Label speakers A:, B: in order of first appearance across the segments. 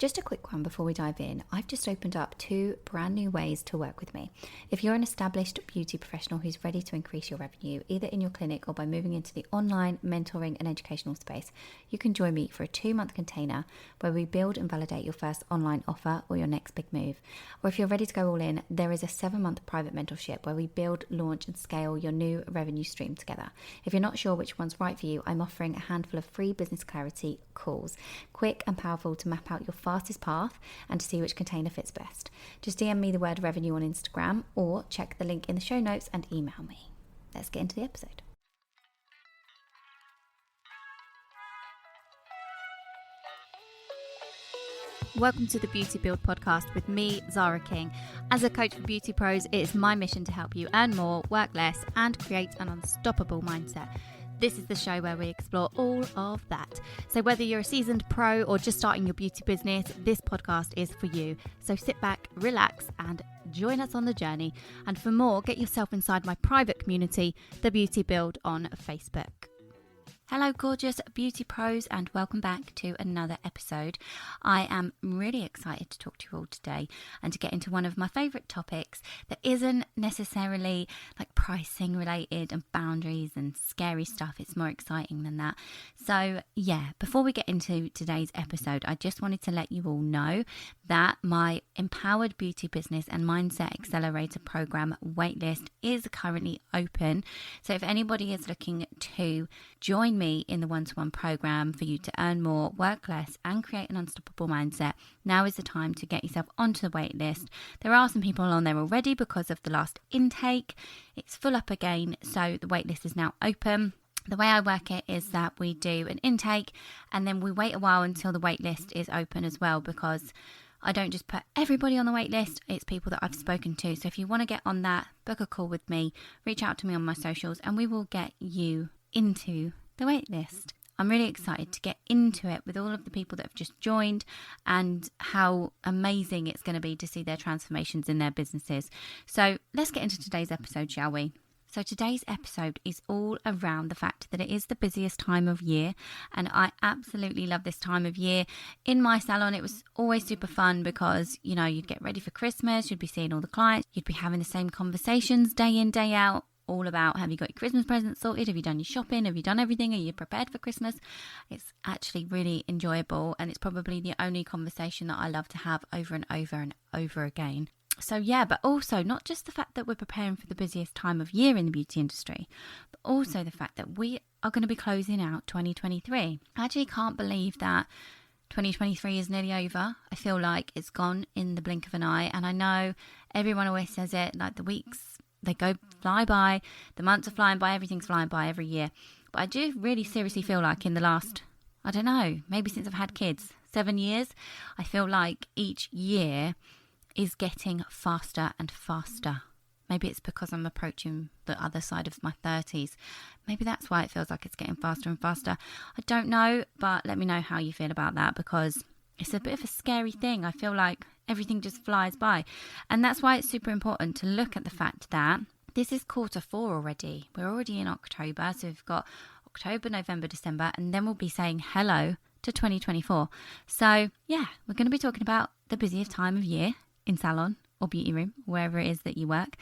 A: Just a quick one before we dive in. I've just opened up 2 brand new ways to work with me. If you're an established beauty professional who's ready to increase your revenue, either in your clinic or by moving into the online mentoring and educational space, you can join me for a 2-month container where we build and validate your first online offer or your next big move. Or if you're ready to go all in, there is a 7-month private mentorship where we build, launch and scale your new revenue stream together. If you're not sure which one's right for you, I'm offering a handful of free business clarity calls, quick and powerful to map out your fastest path and to see which container fits best. Just DM me the word revenue on Instagram or check the link in the show notes and email me. Let's get into the episode.
B: Welcome to the Beauty Build podcast with me, Zara King. As a coach for beauty pros, it is my mission to help you earn more, work less, and create an unstoppable mindset. This is the show where we explore all of that. So whether you're a seasoned pro or just starting your beauty business, this podcast is for you. So sit back, relax, and join us on the journey. And for more, get yourself inside my private community, The Beauty Build on Facebook. Hello gorgeous beauty pros and welcome back to another episode. I am really excited to talk to you all today and to get into one of my favourite topics that isn't necessarily like pricing related and boundaries and scary stuff. It's more exciting than that. So yeah, before we get into today's episode, I just wanted to let you all know that my Empowered Beauty Business and Mindset Accelerator program waitlist is currently open. So if anybody is looking to join me in the one-to-one program for you to earn more, work less and create an unstoppable mindset, now is the time to get yourself onto the wait list. There are some people on there already because of the last intake. It's full up again, so the wait list is now open. The way I work it is that we do an intake and then we wait a while until the wait list is open as well, because I don't just put everybody on the wait list, it's people that I've spoken to. So if you want to get on that, book a call with me, reach out to me on my socials and we will get you into the wait list. I'm really excited to get into it with all of the people that have just joined and how amazing it's going to be to see their transformations in their businesses. So let's get into today's episode, shall we? So today's episode is all around the fact that it is the busiest time of year, and I absolutely love this time of year. In my salon, it was always super fun because, you know, you'd get ready for Christmas, you'd be seeing all the clients, you'd be having the same conversations day in, day out, all about have you got your Christmas presents sorted, have you done your shopping, have you done everything, are you prepared for Christmas? It's actually really enjoyable, and it's probably the only conversation that I love to have over and over and over again. So yeah, but also not just the fact that we're preparing for the busiest time of year in the beauty industry, but also the fact that we are going to be closing out 2023. I actually can't believe that 2023 is nearly over. I feel like it's gone in the blink of an eye, and I know everyone always says it, like the weeks, they go fly by, the months are flying by, everything's flying by every year. But I do really seriously feel like in the last, I don't know, maybe since I've had kids, 7 years, I feel like each year is getting faster and faster. Maybe it's because I'm approaching the other side of my 30s. Maybe that's why it feels like it's getting faster and faster. I don't know, but let me know how you feel about that, because it's a bit of a scary thing. I feel like everything just flies by. And that's why it's super important to look at the fact that this is Q4 already. We're already in October. So we've got October, November, December, and then we'll be saying hello to 2024. So yeah, we're going to be talking about the busiest time of year in salon or beauty room, wherever it is that you work,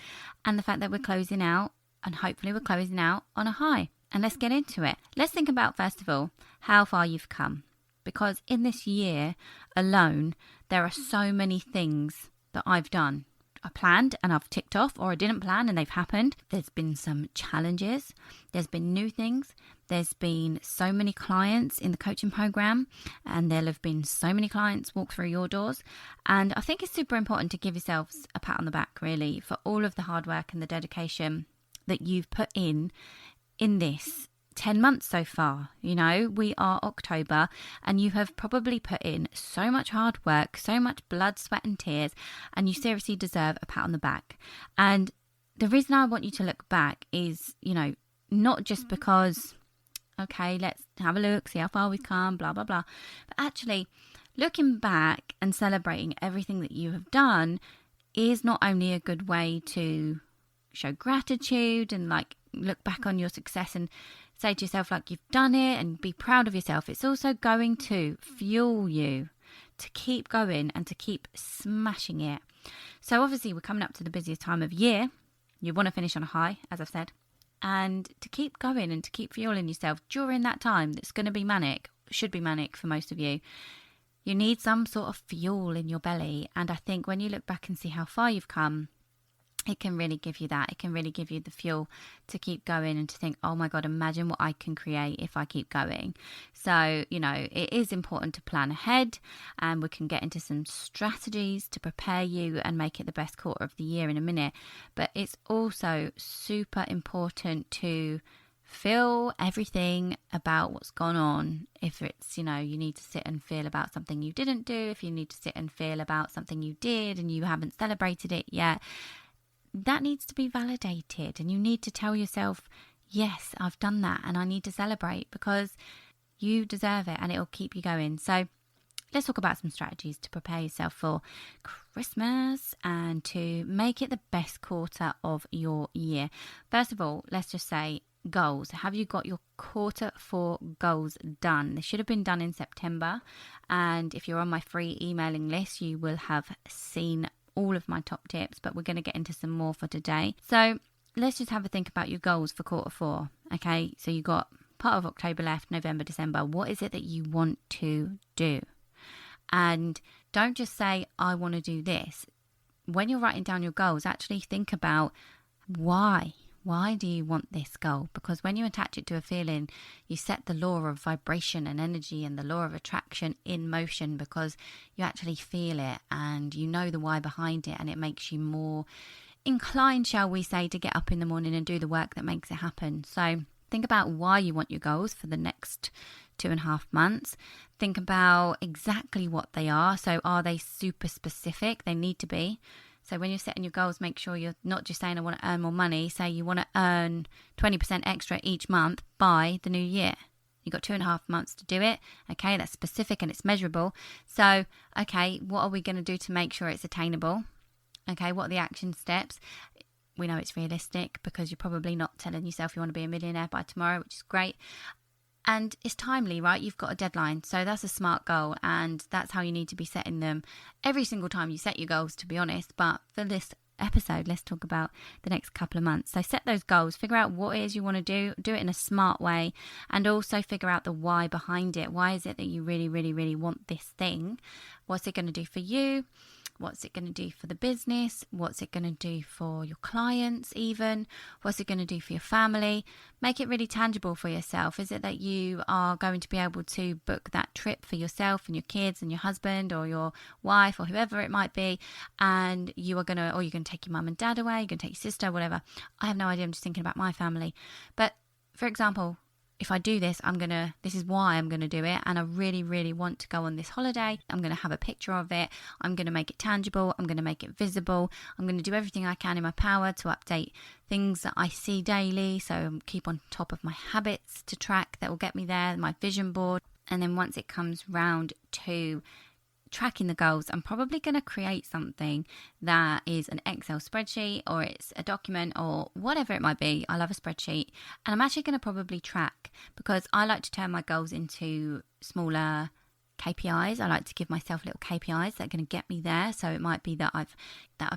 B: and the fact that we're closing out, and hopefully we're closing out on a high. And let's get into it. Let's think about, first of all, how far you've come. Because in this year alone, there are so many things that I've done. I planned and I've ticked off, or I didn't plan and they've happened. There's been some challenges. There's been new things. There's been so many clients in the coaching program, and there'll have been so many clients walk through your doors. And I think it's super important to give yourselves a pat on the back, really, for all of the hard work and the dedication that you've put in this 10 months so far. You know, we are October and you have probably put in so much hard work, so much blood, sweat and tears, and you seriously deserve a pat on the back. And the reason I want you to look back is, you know, not just because, okay, let's have a look, see how far we've come, blah, blah, blah. But actually looking back and celebrating everything that you have done is not only a good way to show gratitude and like look back on your success and say to yourself like you've done it and be proud of yourself. It's also going to fuel you to keep going and to keep smashing it. So obviously we're coming up to the busiest time of year. You want to finish on a high, as I've said. And to keep going and to keep fueling yourself during that time that's going to be manic, should be manic for most of you, you need some sort of fuel in your belly. And I think when you look back and see how far you've come, it can really give you that. It can really give you the fuel to keep going and to think, oh my God, imagine what I can create if I keep going. So, it is important to plan ahead, and we can get into some strategies to prepare you and make it the best quarter of the year in a minute. But it's also super important to feel everything about what's gone on. If it's, you need to sit and feel about something you didn't do, if you need to sit and feel about something you did and you haven't celebrated it yet, that needs to be validated, and you need to tell yourself, yes, I've done that and I need to celebrate, because you deserve it and it'll keep you going. So let's talk about some strategies to prepare yourself for Christmas and to make it the best quarter of your year. First of all, let's just say goals. Have you got your quarter 4 goals done? They should have been done in September, and if you're on my free emailing list, you will have seen all of my top tips, but we're going to get into some more for today. So let's just have a think about your goals for quarter 4. Okay, so you got part of October left, November, December. What is it that you want to do? And don't just say, I want to do this. When you're writing down your goals, actually think about why. Why do you want this goal? Because when you attach it to a feeling, you set the law of vibration and energy and the law of attraction in motion, because you actually feel it and you know the why behind it, and it makes you more inclined, shall we say, to get up in the morning and do the work that makes it happen. So think about why you want your goals for the next 2.5 months. Think about exactly what they are. So are they super specific? They need to be. So when you're setting your goals, make sure you're not just saying I want to earn more money. Say you want to earn 20% extra each month by the new year. You've got 2.5 months to do it. Okay, that's specific and it's measurable. So, okay, what are we going to do to make sure it's attainable? Okay, what are the action steps? We know it's realistic because you're probably not telling yourself you want to be a millionaire by tomorrow, which is great. And it's timely, right? You've got a deadline. So that's a smart goal, and that's how you need to be setting them every single time you set your goals, to be honest. But for this episode, let's talk about the next couple of months. So set those goals, figure out what it is you want to do it in a smart way, and also figure out the why behind it. Why is it that you really, really, really want this thing? What's it going to do for you? What's it going to do for the business? What's it going to do for your clients even? What's it going to do for your family? Make it really tangible for yourself. Is it that you are going to be able to book that trip for yourself and your kids and your husband or your wife or whoever it might be, and you're going to take your mum and dad away, you're going to take your sister, whatever. I have no idea. I'm just thinking about my family. But for example, if I do this, this is why I'm going to do it. And I really, really want to go on this holiday. I'm going to have a picture of it. I'm going to make it tangible. I'm going to make it visible. I'm going to do everything I can in my power to update things that I see daily. So keep on top of my habits to track that will get me there, my vision board. And then once it comes round to tracking the goals, I'm probably going to create something that is an Excel spreadsheet, or it's a document, or whatever it might be. I love a spreadsheet, and I'm actually going to probably track, because I like to turn my goals into smaller KPIs. I like to give myself little KPIs that are going to get me there. So it might be that I've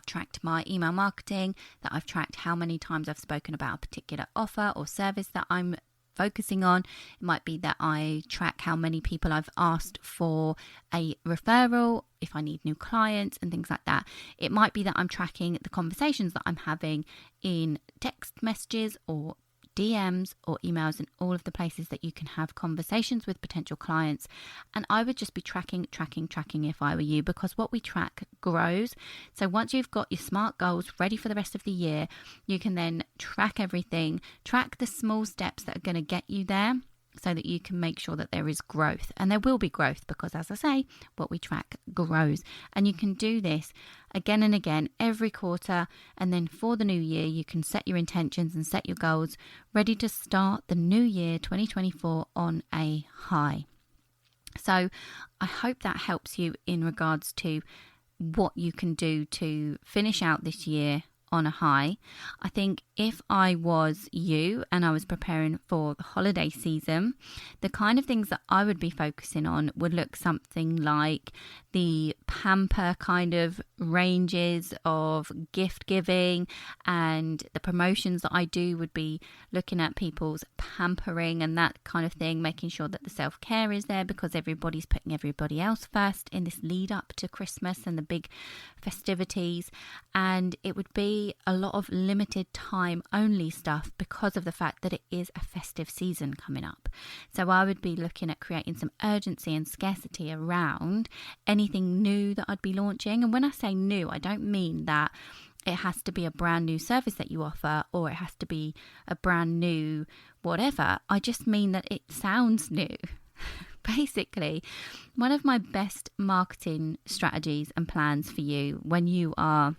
B: tracked my email marketing, that I've tracked how many times I've spoken about a particular offer or service that I'm focusing on. It might be that I track how many people I've asked for a referral, if I need new clients and things like that. It might be that I'm tracking the conversations that I'm having in text messages or DMs or emails, and all of the places that you can have conversations with potential clients. And I would just be tracking if I were you, because what we track grows. So once you've got your SMART goals ready for the rest of the year, you can then track everything, track the small steps that are going to get you there, so that you can make sure that there is growth. And there will be growth, because as I say, what we track grows. And you can do this again and again every quarter. And then for the new year, you can set your intentions and set your goals ready to start the new year 2024 on a high. So I hope that helps you in regards to what you can do to finish out this year on a high. I think if I was you and I was preparing for the holiday season, the kind of things that I would be focusing on would look something like the pamper kind of ranges of gift giving, and the promotions that I do would be looking at people's pampering and that kind of thing, making sure that the self-care is there because everybody's putting everybody else first in this lead up to Christmas and the big festivities. And it would be a lot of limited time only stuff because of the fact that it is a festive season coming up. So I would be looking at creating some urgency and scarcity around anything new that I'd be launching. And when I say new, I don't mean that it has to be a brand new service that you offer or it has to be a brand new whatever. I just mean that it sounds new. Basically, one of my best marketing strategies and plans for you when you are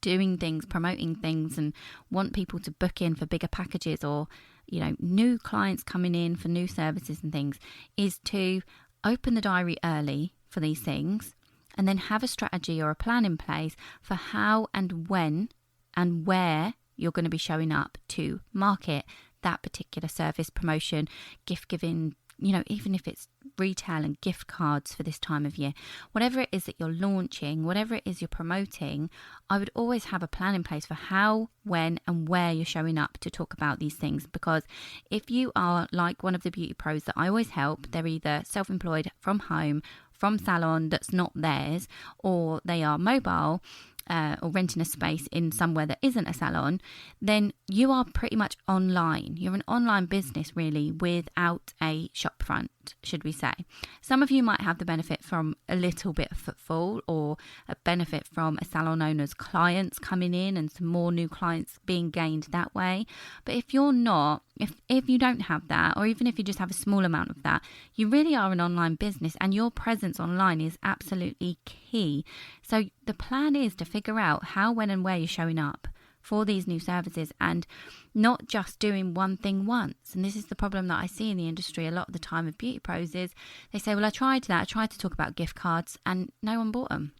B: doing things, promoting things, and want people to book in for bigger packages or, you know, new clients coming in for new services and things, is to open the diary early for these things and then have a strategy or a plan in place for how and when and where you're going to be showing up to market that particular service, promotion, gift giving, you know, even if it's retail and gift cards for this time of year, whatever it is that you're launching, whatever it is you're promoting, I would always have a plan in place for how, when and where you're showing up to talk about these things. Because if you are like one of the beauty pros that I always help, they're either self-employed from home, from salon that's not theirs, or they are mobile, or renting a space in somewhere that isn't a salon, then you are pretty much online. You're an online business really without a shop front, should we say. Some of you might have the benefit from a little bit of footfall or a benefit from a salon owner's clients coming in and some more new clients being gained that way. But if you're not, if you don't have that, or even if you just have a small amount of that, you really are an online business and your presence online is absolutely key. So the plan is to figure out how, when and where you're showing up for these new services and not just doing one thing once. And this is the problem that I see in the industry a lot of the time with beauty pros is they say, well, I tried to talk about gift cards and no one bought them.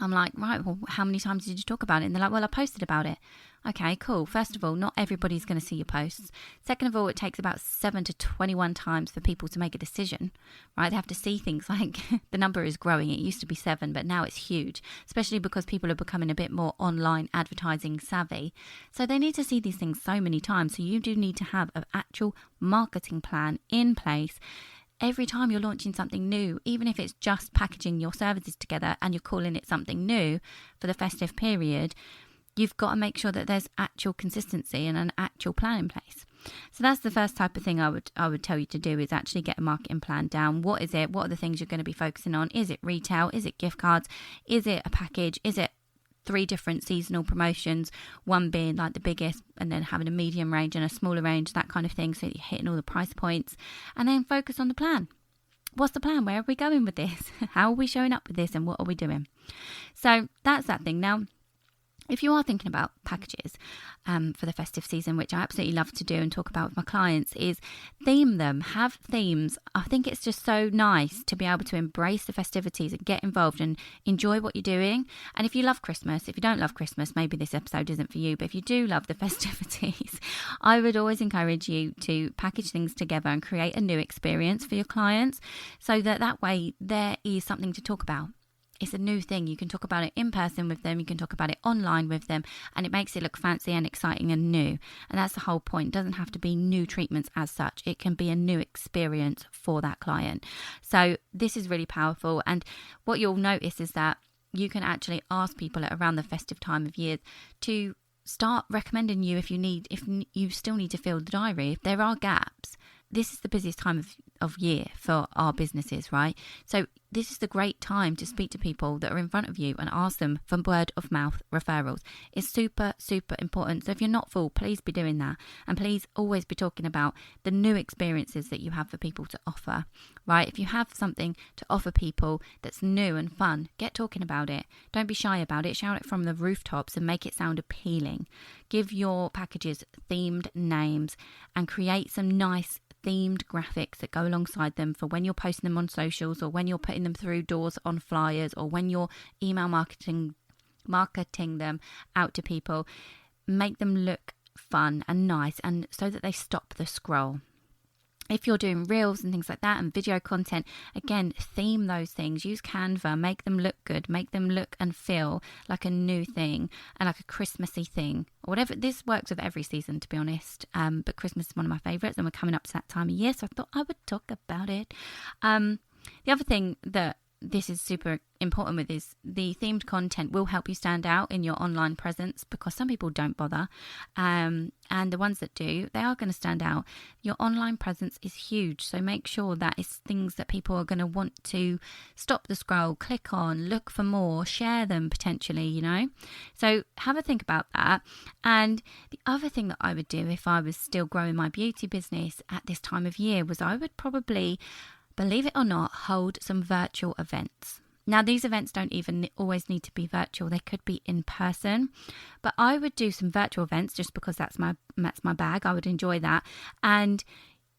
B: I'm like, right, well, how many times did you talk about it? And they're like, well, I posted about it. Okay, cool. First of all, not everybody's going to see your posts. Second of all, it takes about 7 to 21 times for people to make a decision, right? They have to see things like the number is growing. It used to be 7, but now it's huge, especially because people are becoming a bit more online advertising savvy. So they need to see these things so many times. So you do need to have an actual marketing plan in place every time you're launching something new, even if it's just packaging your services together and you're calling it something new for the festive period. You've got to make sure that there's actual consistency and an actual plan in place. So that's the first type of thing I would tell you to do, is actually get a marketing plan down. What is it? What are the things you're going to be focusing on? Is it retail? Is it gift cards? Is it a package? Is it 3 different seasonal promotions, one being like the biggest and then having a medium range and a smaller range, that kind of thing, so that you're hitting all the price points, and then focus on the plan. What's the plan? Where are we going with this? How are we showing up with this, and what are we doing? So that's that thing. Now, if you are thinking about packages for the festive season, which I absolutely love to do and talk about with my clients, is theme them, have themes. I think it's just so nice to be able to embrace the festivities and get involved and enjoy what you're doing. And if you love Christmas, if you don't love Christmas, maybe this episode isn't for you, but if you do love the festivities, I would always encourage you to package things together and create a new experience for your clients so that way there is something to talk about. It's a new thing. You can talk about it in person with them. You can talk about it online with them, and it makes it look fancy and exciting and new. And that's the whole point. It doesn't have to be new treatments as such. It can be a new experience for that client. So this is really powerful. And what you'll notice is that you can actually ask people at around the festive time of year to start recommending you if you still need to fill the diary. If there are gaps, this is the busiest time of year for our businesses, right? So this is the great time to speak to people that are in front of you and ask them for word of mouth referrals. It's super, super important. So if you're not full, please be doing that. And please always be talking about the new experiences that you have for people to offer, right? If you have something to offer people that's new and fun, get talking about it. Don't be shy about it. Shout it from the rooftops and make it sound appealing. Give your packages themed names and create some nice themed graphics that go alongside them for when you're posting them on socials, or when you're putting them through doors on flyers, or when you're email marketing marketing them out to people, make them look fun and nice, and so that they stop the scroll. If you're doing reels and things like that and video content, again, theme those things. Use Canva, make them look good, make them look and feel like a new thing and like a Christmassy thing or whatever. This works with every season, to be honest. But Christmas is one of my favourites, and we're coming up to that time of year, so I thought I would talk about it. The other thing that this is super important with is the themed content will help you stand out in your online presence, because some people don't bother, and the ones that do, they are going to stand out. Your online presence is huge, so make sure that it's things that people are going to want to stop the scroll, click on, look for more, share them potentially, you know. So have a think about that. And the other thing that I would do if I was still growing my beauty business at this time of year was I would probably, believe it or not, hold some virtual events. Now, these events don't even always need to be virtual. They could be in person. But I would do some virtual events just because that's my bag. I would enjoy that. And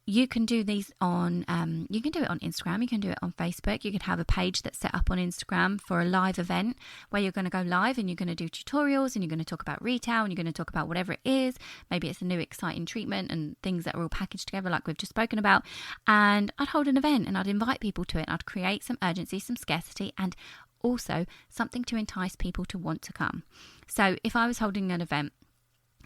B: you can do these on, you can do it on Instagram, you can do it on Facebook. You can have a page that's set up on Instagram for a live event where you're going to go live and you're going to do tutorials and you're going to talk about retail and you're going to talk about whatever it is. Maybe it's a new exciting treatment and things that are all packaged together like we've just spoken about. And I'd hold an event and I'd invite people to it. And I'd create some urgency, some scarcity, and also something to entice people to want to come. So if I was holding an event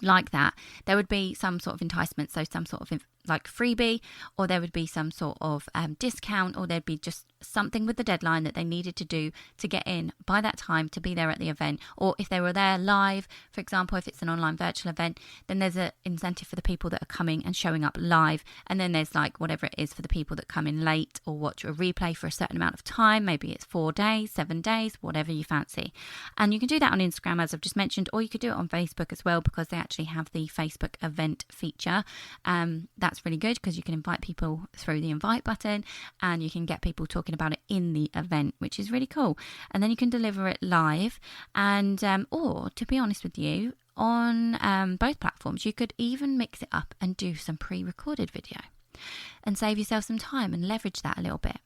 B: like that, there would be some sort of enticement, so some sort of like freebie, or there would be some sort of discount, or there'd be just something with the deadline that they needed to do to get in by that time to be there at the event. Or if they were there live, for example, if it's an online virtual event, then there's an incentive for the people that are coming and showing up live, and then there's like whatever it is for the people that come in late or watch a replay for a certain amount of time. Maybe it's 4 days, 7 days, whatever you fancy. And you can do that on Instagram, as I've just mentioned, or you could do it on Facebook as well, because they actually have the Facebook event feature. That's really good because you can invite people through the invite button and you can get people talking about it in the event, which is really cool. And then you can deliver it live, and or to be honest with you, on both platforms, you could even mix it up and do some pre-recorded video and save yourself some time and leverage that a little bit.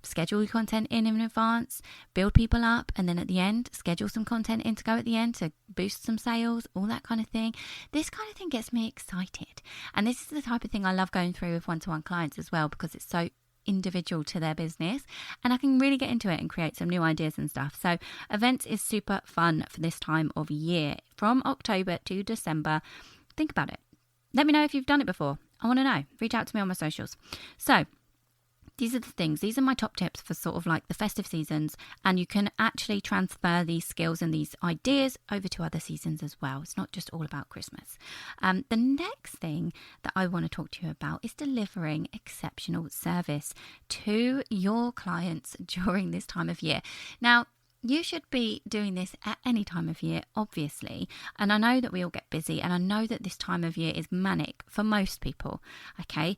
B: Schedule your content in advance, build people up, and then at the end, schedule some content in to go at the end to boost some sales, all that kind of thing. This kind of thing gets me excited. And this is the type of thing I love going through with one-to-one clients as well, because it's so individual to their business and I can really get into it and create some new ideas and stuff. So events is super fun for this time of year. From October to December, think about it. Let me know if you've done it before. I want to know. Reach out to me on my socials. So these are the things. These are my top tips for sort of like the festive seasons, and you can actually transfer these skills and these ideas over to other seasons as well. It's not just all about Christmas. The next thing that I want to talk to you about is delivering exceptional service to your clients during this time of year. Now, you should be doing this at any time of year, obviously. And I know that we all get busy, and I know that this time of year is manic for most people, okay?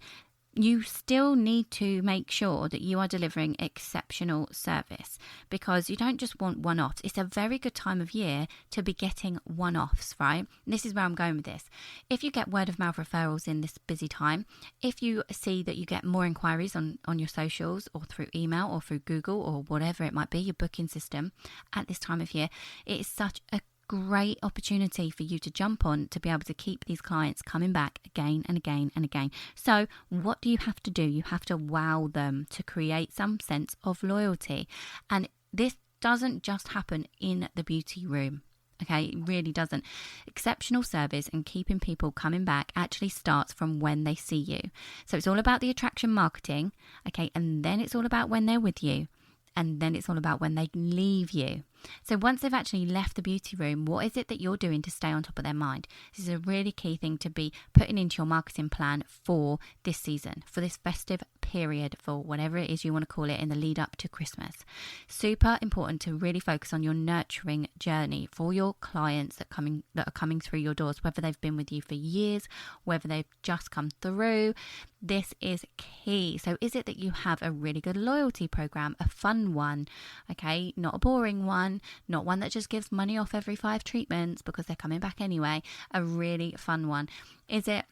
B: You still need to make sure that you are delivering exceptional service, because you don't just want one-offs. It's a very good time of year to be getting one-offs, right? And this is where I'm going with this. If you get word of mouth referrals in this busy time, if you see that you get more inquiries on your socials or through email or through Google or whatever it might be, your booking system at this time of year, it is such a great opportunity for you to jump on to be able to keep these clients coming back again and again and again. So what do you have to do? You have to wow them to create some sense of loyalty. And this doesn't just happen in the beauty room. Okay, it really doesn't. Exceptional service and keeping people coming back actually starts from when they see you. So it's all about the attraction marketing, okay, and then it's all about when they're with you. And then it's all about when they leave you. So once they've actually left the beauty room, what is it that you're doing to stay on top of their mind? This is a really key thing to be putting into your marketing plan for this season, for this festive period, for whatever it is you want to call it in the lead up to Christmas. Super important to really focus on your nurturing journey for your clients that are coming through your doors, whether they've been with you for years, whether they've just come through. This is key. So is it that you have a really good loyalty program, a fun one, okay, not a boring one, not one that just gives money off every 5 treatments because they're coming back anyway, a really fun one? Is it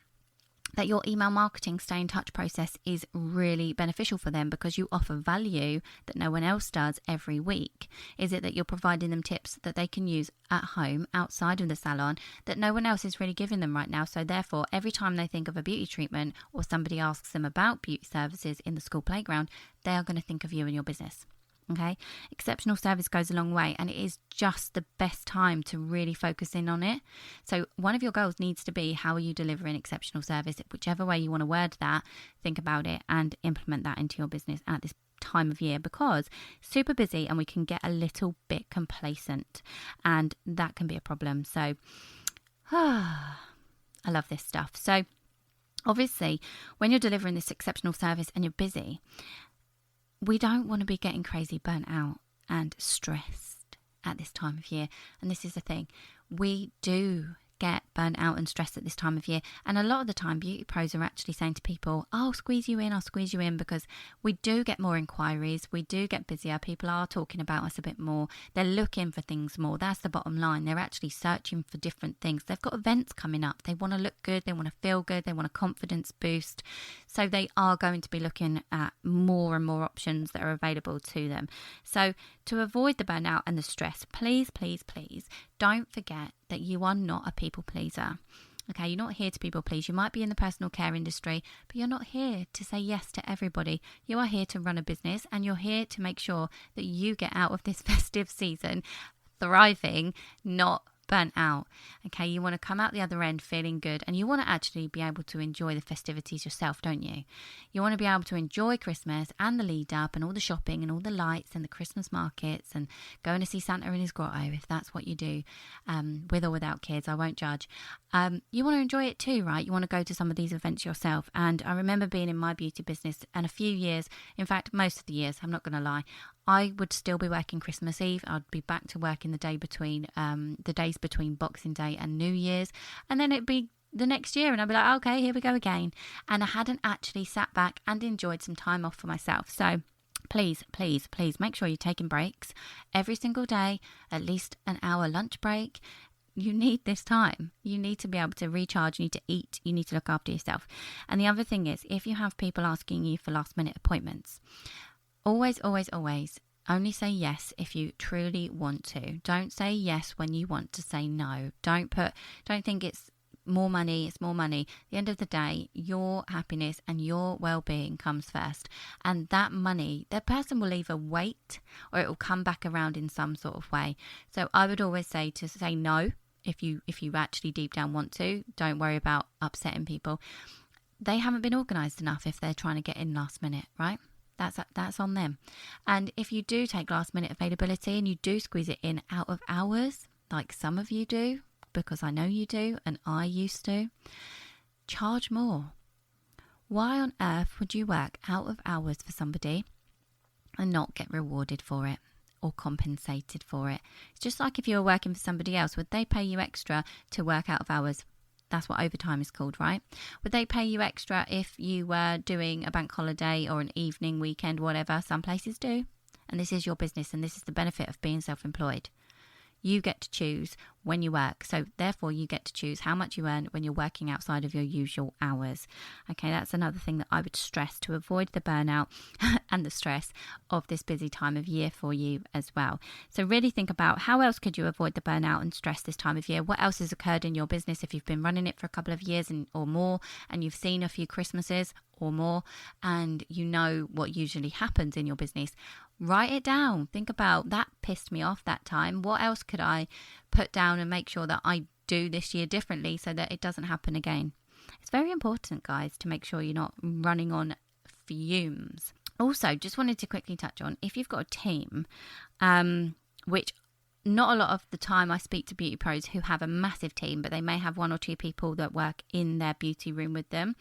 B: that your email marketing stay in touch process is really beneficial for them because you offer value that no one else does every week? Is it that you're providing them tips that they can use at home outside of the salon that no one else is really giving them right now? So therefore, every time they think of a beauty treatment or somebody asks them about beauty services in the school playground, they are going to think of you and your business. Okay, exceptional service goes a long way, and it is just the best time to really focus in on it. So one of your goals needs to be, how are you delivering exceptional service? Whichever way you want to word that, think about it and implement that into your business at this time of year, because super busy and we can get a little bit complacent, and that can be a problem. So I love this stuff. So obviously, when you're delivering this exceptional service and you're busy, we don't want to be getting crazy burnt out and stressed at this time of year. And this is the thing, we do get burnt out and stressed at this time of year. And a lot of the time, beauty pros are actually saying to people, I'll squeeze you in, because we do get more inquiries. We do get busier. People are talking about us a bit more. They're looking for things more. That's the bottom line. They're actually searching for different things. They've got events coming up. They want to look good. They want to feel good. They want a confidence boost. So they are going to be looking at more and more options that are available to them. So to avoid the burnout and the stress, please, please, please don't forget that you are not a people pleaser. Okay, you're not here to people please. You might be in the personal care industry, but you're not here to say yes to everybody. You are here to run a business, and you're here to make sure that you get out of this festive season thriving, not burnt out. Okay, you want to come out the other end feeling good, and you want to actually be able to enjoy the festivities yourself, don't you? You want to be able to enjoy Christmas and the lead up and all the shopping and all the lights and the Christmas markets and going to see Santa in his grotto, if that's what you do, with or without kids. I won't judge. You want to enjoy it too, right? You want to go to some of these events yourself. And I remember being in my beauty business, and a few years, in fact most of the years, I'm not going to lie, I would still be working Christmas Eve. I'd be back to work in the days between Boxing Day and New Year's, and then it'd be the next year, and I'd be like, okay, here we go again. And I hadn't actually sat back and enjoyed some time off for myself. So please, please, please make sure you're taking breaks every single day, at least an hour lunch break. You need this time. You need to be able to recharge. You need to eat. You need to look after yourself. And the other thing is, if you have people asking you for last minute appointments, always, always, always only say yes if you truly want to. Don't say yes when you want to say no. Don't think it's more money, it's more money. At the end of the day, your happiness and your well-being comes first. And that money, that person will either wait or it will come back around in some sort of way. So I would always say to say no if you actually deep down want to. Don't worry about upsetting people. They haven't been organised enough if they're trying to get in last minute, right? That's on them. And if you do take last minute availability and you do squeeze it in out of hours, like some of you do, because I know you do and I used to, charge more. Why on earth would you work out of hours for somebody and not get rewarded for it or compensated for it? It's just like if you were working for somebody else, would they pay you extra to work out of hours? That's what overtime is called, right? Would they pay you extra if you were doing a bank holiday or an evening, weekend, whatever? Some places do. And this is your business, and this is the benefit of being self-employed. You get to choose when you work. So therefore, you get to choose how much you earn when you're working outside of your usual hours. Okay, that's another thing that I would stress to avoid the burnout and the stress of this busy time of year for you as well. So really think about how else could you avoid the burnout and stress this time of year? What else has occurred in your business if you've been running it for a couple of years or more, and you've seen a few Christmases or more, and you know what usually happens in your business? Write it down. Think about, that pissed me off that time. What else could I put down and make sure that I do this year differently so that it doesn't happen again? It's very important, guys, to make sure you're not running on fumes. Also, just wanted to quickly touch on, if you've got a team, which not a lot of the time I speak to beauty pros who have a massive team, but they may have one or two people that work in their beauty room with them.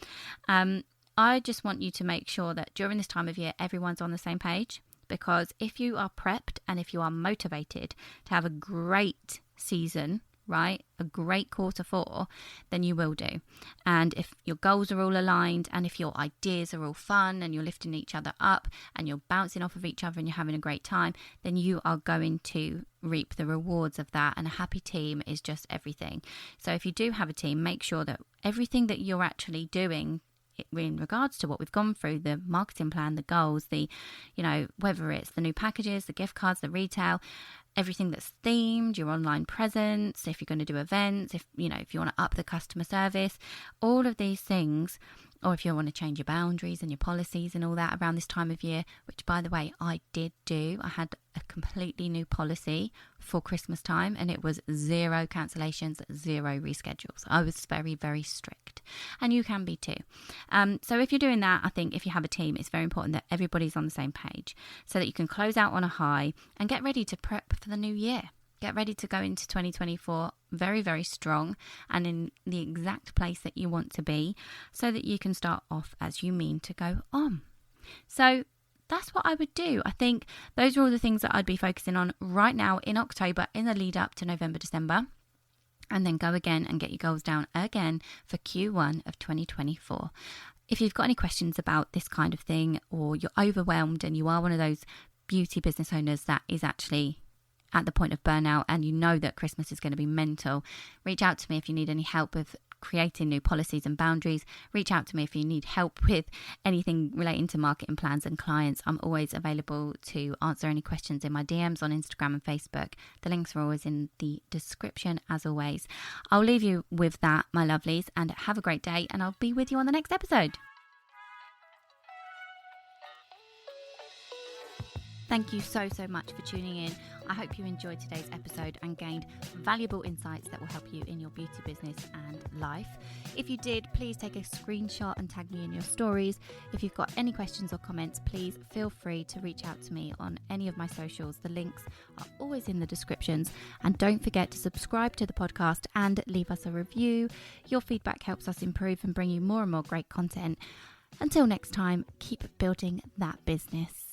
B: I just want you to make sure that during this time of year, everyone's on the same page. Because if you are prepped and if you are motivated to have a great season right, a great Q4, then you will do. And if your goals are all aligned, and if your ideas are all fun, and you're lifting each other up, and you're bouncing off of each other, and you're having a great time, then you are going to reap the rewards of that. And a happy team is just everything. So if you do have a team, make sure that everything that you're actually doing in regards to what we've gone through, the marketing plan, the goals, the, whether it's the new packages, the gift cards, the retail, everything that's themed, your online presence, if you're going to do events, if you want to up the customer service, all of these things, or if you want to change your boundaries and your policies and all that around this time of year, which by the way, I did do. I had a completely new policy for Christmas time, and it was 0 cancellations, 0 reschedules. I was very, very strict, and you can be too. So if you're doing that, I think if you have a team, it's very important that everybody's on the same page so that you can close out on a high and get ready to prep for the new year. Get ready to go into 2024 very, very strong and in the exact place that you want to be, so that you can start off as you mean to go on. So that's what I would do. I think those are all the things that I'd be focusing on right now in October, in the lead up to November, December, and then go again and get your goals down again for Q1 of 2024. If you've got any questions about this kind of thing, or you're overwhelmed and you are one of those beauty business owners that is actually at the point of burnout, and you know that Christmas is going to be mental, reach out to me if you need any help with creating new policies and boundaries. Reach out to me if you need help with anything relating to marketing plans and clients. I'm always available to answer any questions in my DMs on Instagram and Facebook. The links are always in the description, as always. I'll leave you with that, my lovelies, and have a great day, and I'll be with you on the next episode. Thank you so much for tuning in. I hope you enjoyed today's episode and gained valuable insights that will help you in your beauty business and life. If you did, please take a screenshot and tag me in your stories. If you've got any questions or comments, please feel free to reach out to me on any of my socials. The links are always in the descriptions. And don't forget to subscribe to the podcast and leave us a review. Your feedback helps us improve and bring you more and more great content. Until next time, keep building that business.